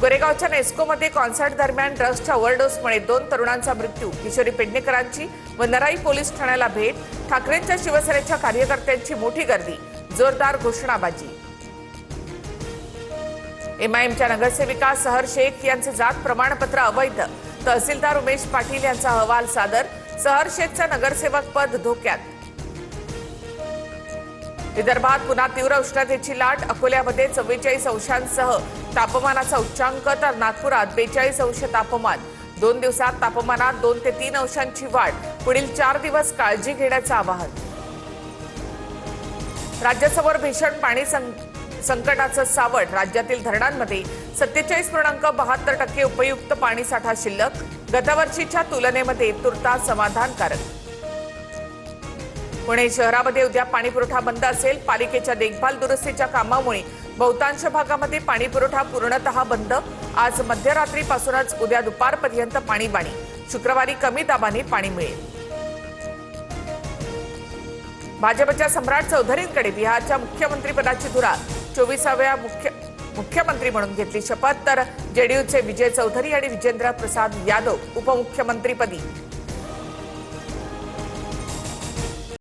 गोरेगावच्या नेस्कोमध्ये concert दरम्यान ड्रग्सच्या ओव्हरडोसमुळे 2 तरुणांचा मृत्यू। किशोरी पेडणेकरांची व नराई पोलीस ठाण्याला भेट। ठाकरेंच्या शिवसेनेच्या कार्यकर्त्यांची मोठी गर्दी, जोरदार घोषणाबाजी। एमआयएमच्या नगरसेविका सहर शेख यांचे जात प्रमाणपत्र अवैध, तहसीलदार उमेश पाटील यांचा अहवाल सादर। सहर शेखचं नगरसेवक पद धोक्यात। विदर्भात पुन्हा तीव्र उष्णतेची लाट। अकोल्यामध्ये 44 अंशांसह तापमानाचा उच्चांक, तर नागपुरात 42 अंश तापमान। 2 दिवसात तापमानात 2 ते 3 अंशांची वाढ। पुढील 4 दिवस काळजी घेण्याचं आवाहन। राज्यासमोर भीषण पाणी संकटाचं सावट। राज्यातील धरणांमध्ये 47.72% उपयुक्त पाणीसाठा शिल्लक। गतवर्षीच्या तुलनेमध्ये तुर्तास समाधानकारक। पुणे शहरामध्ये उद्या पाणीपुरवठा बंद असेल। पालिकेच्या देखभाल दुरुस्तीच्या कामामुळे बहुतांश भागामध्ये पाणीपुरवठा पूर्णतः बंद। आज मध्यरात्रीपासूनच उद्या दुपारपर्यंत पाणीबाणी। शुक्रवारी कमी दाबाने पाणी मिळेल। भाजपच्या सम्राट चौधरींकडे बिहारच्या मुख्यमंत्रीपदाची धुरा। 24व्या मुख्यमंत्री म्हणून घेतली शपथ। तर जेडीयूचे विजय चौधरी आणि विजेंद्र प्रसाद यादव उपमुख्यमंत्रीपदी।